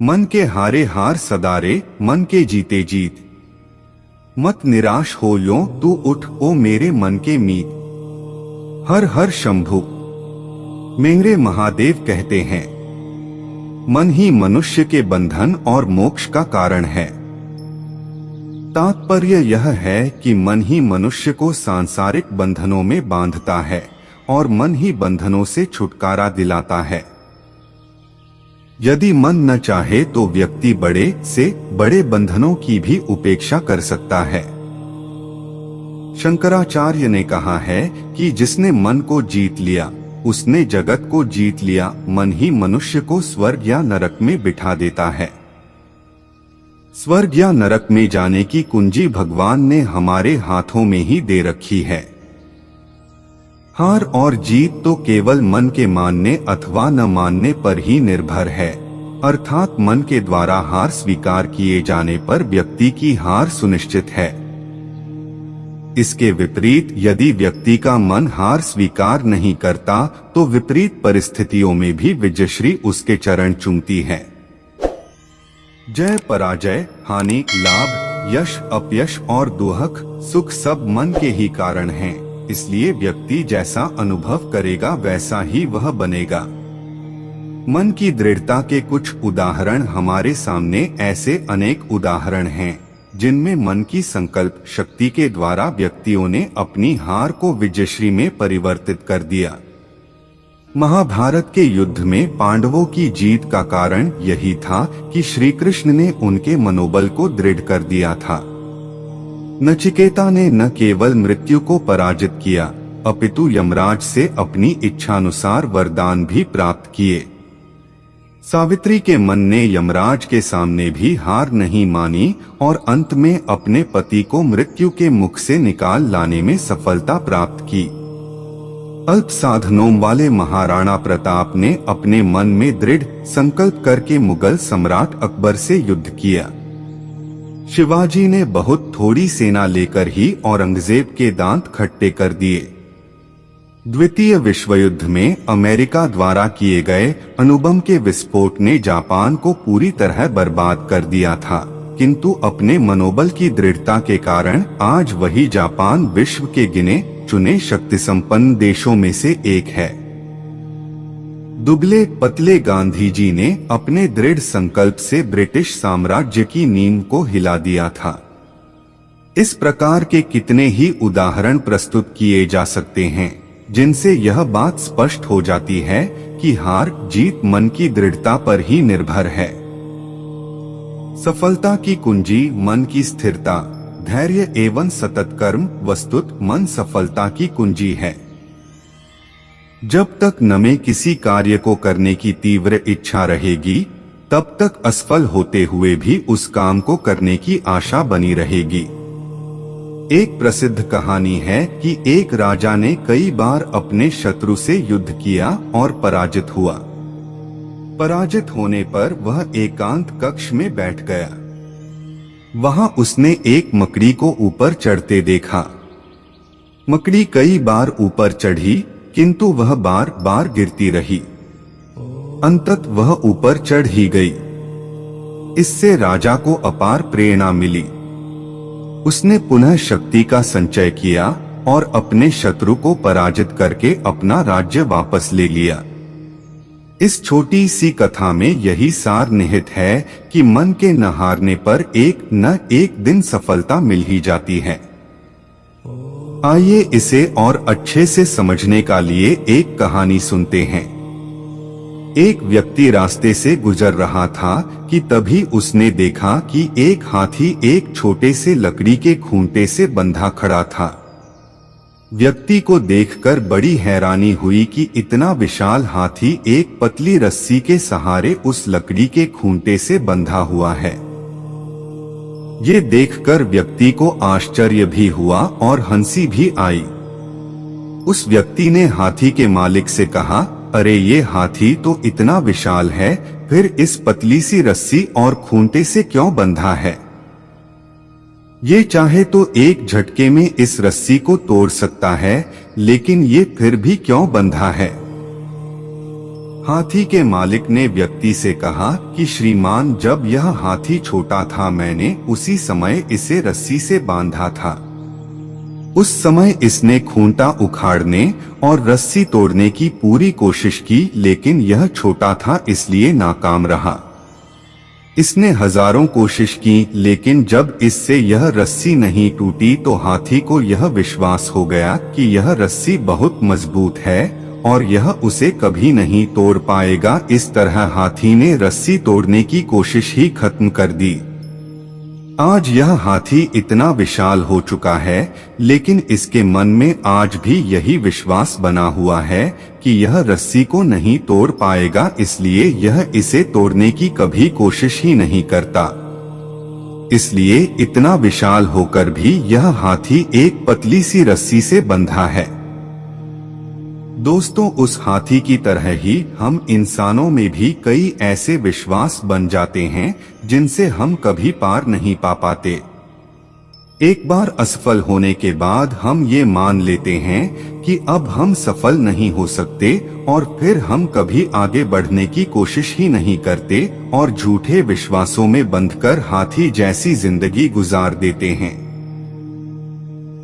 मन के हारे हार सदारे, मन के जीते जीत। मत निराश हो लो तू उठ ओ मेरे मन के मीत। हर हर शंभु। मेरे महादेव कहते हैं, मन ही मनुष्य के बंधन और मोक्ष का कारण है। तात्पर्य यह है कि मन ही मनुष्य को सांसारिक बंधनों में बांधता है और मन ही बंधनों से छुटकारा दिलाता है। यदि मन न चाहे तो व्यक्ति बड़े से बड़े बंधनों की भी उपेक्षा कर सकता है। शंकराचार्य ने कहा है कि जिसने मन को जीत लिया उसने जगत को जीत लिया। मन ही मनुष्य को स्वर्ग या नरक में बिठा देता है। स्वर्ग या नरक में जाने की कुंजी भगवान ने हमारे हाथों में ही दे रखी है। हार और जीत तो केवल मन के मानने अथवा न मानने पर ही निर्भर है, अर्थात मन के द्वारा हार स्वीकार किए जाने पर व्यक्ति की हार सुनिश्चित है। इसके विपरीत यदि व्यक्ति का मन हार स्वीकार नहीं करता तो विपरीत परिस्थितियों में भी विजयश्री उसके चरण चूमती है। जय पराजय, हानि लाभ, यश अपयश और दुख सुख सब मन के ही कारण हैं। इसलिए व्यक्ति जैसा अनुभव करेगा वैसा ही वह बनेगा। मन की दृढ़ता के कुछ उदाहरण हमारे सामने ऐसे अनेक उदाहरण हैं जिनमें मन की संकल्प शक्ति के द्वारा व्यक्तियों ने अपनी हार को विजयश्री में परिवर्तित कर दिया। महाभारत के युद्ध में पांडवों की जीत का कारण यही था कि श्री कृष्ण ने उनके मनोबल को दृढ़ कर दिया था। नचिकेता ने न केवल मृत्यु को पराजित किया अपितु यमराज से अपनी इच्छानुसार वरदान भी प्राप्त किए। सावित्री के मन ने यमराज के सामने भी हार नहीं मानी और अंत में अपने पति को मृत्यु के मुख से निकाल लाने में सफलता प्राप्त की। अल्प साधनों वाले महाराणा प्रताप ने अपने मन में दृढ़ संकल्प करके मुगल सम्राट अकबर से युद्ध किया। शिवाजी ने बहुत थोड़ी सेना लेकर ही औरंगजेब के दांत खट्टे कर दिए। द्वितीय विश्व युद्ध में अमेरिका द्वारा किए गए अणुबम के विस्फोट ने जापान को पूरी तरह बर्बाद कर दिया था, किंतु अपने मनोबल की दृढ़ता के कारण आज वही जापान विश्व के गिने चुने शक्ति संपन्न देशों में से एक है। दुबले पतले गांधी जी ने अपने दृढ़ संकल्प से ब्रिटिश साम्राज्य की नींव को हिला दिया था। इस प्रकार के कितने ही उदाहरण प्रस्तुत किए जा सकते हैं जिनसे यह बात स्पष्ट हो जाती है कि हार जीत मन की दृढ़ता पर ही निर्भर है। सफलता की कुंजी मन की स्थिरता, धैर्य एवं सतत कर्म। वस्तुत मन सफलता की कुंजी है। जब तक न में किसी कार्य को करने की तीव्र इच्छा रहेगी तब तक असफल होते हुए भी उस काम को करने की आशा बनी रहेगी। एक प्रसिद्ध कहानी है कि एक राजा ने कई बार अपने शत्रु से युद्ध किया और पराजित हुआ। पराजित होने पर वह एकांत कक्ष में बैठ गया। वहां उसने एक मकड़ी को ऊपर चढ़ते देखा। मकड़ी कई बार ऊपर चढ़ी किंतु वह बार बार गिरती रही। अंतत वह ऊपर चढ़ ही गई। इससे राजा को अपार प्रेरणा मिली। उसने पुनः शक्ति का संचय किया और अपने शत्रु को पराजित करके अपना राज्य वापस ले लिया। इस छोटी सी कथा में यही सार निहित है कि मन के न हारने पर एक न एक दिन सफलता मिल ही जाती है। आइए इसे और अच्छे से समझने का लिए एक कहानी सुनते हैं। एक व्यक्ति रास्ते से गुजर रहा था कि तभी उसने देखा कि एक हाथी एक छोटे से लकड़ी के खूंटे से बंधा खड़ा था। व्यक्ति को देखकर बड़ी हैरानी हुई कि इतना विशाल हाथी एक पतली रस्सी के सहारे उस लकड़ी के खूंटे से बंधा हुआ है। ये देखकर व्यक्ति को आश्चर्य भी हुआ और हंसी भी आई। उस व्यक्ति ने हाथी के मालिक से कहा, अरे ये हाथी तो इतना विशाल है, फिर इस पतली सी रस्सी और खूंटे से क्यों बंधा है? ये चाहे तो एक झटके में इस रस्सी को तोड़ सकता है, लेकिन ये फिर भी क्यों बंधा है? हाथी के मालिक ने व्यक्ति से कहा कि श्रीमान, जब यह हाथी छोटा था मैंने उसी समय इसे रस्सी से बांधा था। उस समय इसने खूंटा उखाड़ने और रस्सी तोड़ने की पूरी कोशिश की, लेकिन यह छोटा था इसलिए नाकाम रहा। इसने हजारों कोशिश की, लेकिन जब इससे यह रस्सी नहीं टूटी तो हाथी को यह विश्वास हो गया कि यह रस्सी बहुत मजबूत है और यह उसे कभी नहीं तोड़ पाएगा। इस तरह हाथी ने रस्सी तोड़ने की कोशिश ही खत्म कर दी। आज यह हाथी इतना विशाल हो चुका है, लेकिन इसके मन में आज भी यही विश्वास बना हुआ है कि यह रस्सी को नहीं तोड़ पाएगा, इसलिए यह इसे तोड़ने की कभी कोशिश ही नहीं करता। इसलिए इतना विशाल होकर भी यह हाथी एक पतली सी रस्सी से बंधा है। दोस्तों, उस हाथी की तरह ही हम इंसानों में भी कई ऐसे विश्वास बन जाते हैं जिनसे हम कभी पार नहीं पा पाते। एक बार असफल होने के बाद हम ये मान लेते हैं कि अब हम सफल नहीं हो सकते और फिर हम कभी आगे बढ़ने की कोशिश ही नहीं करते और झूठे विश्वासों में बंधकर हाथी जैसी जिंदगी गुजार देते हैं।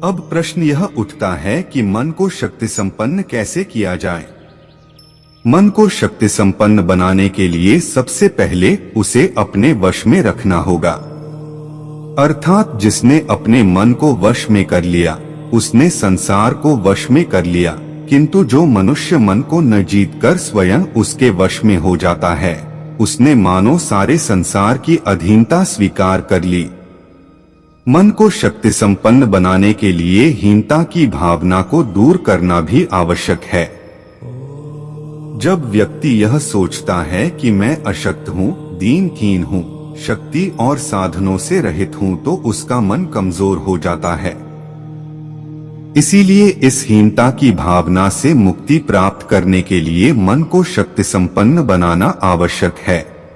अब प्रश्न यह उठता है कि मन को शक्ति संपन्न कैसे किया जाए। मन को शक्ति संपन्न बनाने के लिए सबसे पहले उसे अपने वश में रखना होगा। अर्थात जिसने अपने मन को वश में कर लिया उसने संसार को वश में कर लिया, किंतु जो मनुष्य मन को न जीतकर स्वयं उसके वश में हो जाता है उसने मानो सारे संसार की अधीनता स्वीकार कर ली। मन को शक्ति संपन्न बनाने के लिए हीनता की भावना को दूर करना भी आवश्यक है। जब व्यक्ति यह सोचता है कि मैं अशक्त हूँ, दीनहीन हूँ, शक्ति और साधनों से रहित हूँ, तो उसका मन कमजोर हो जाता है। इसीलिए इस हीनता की भावना से मुक्ति प्राप्त करने के लिए मन को शक्ति संपन्न बनाना आवश्यक है।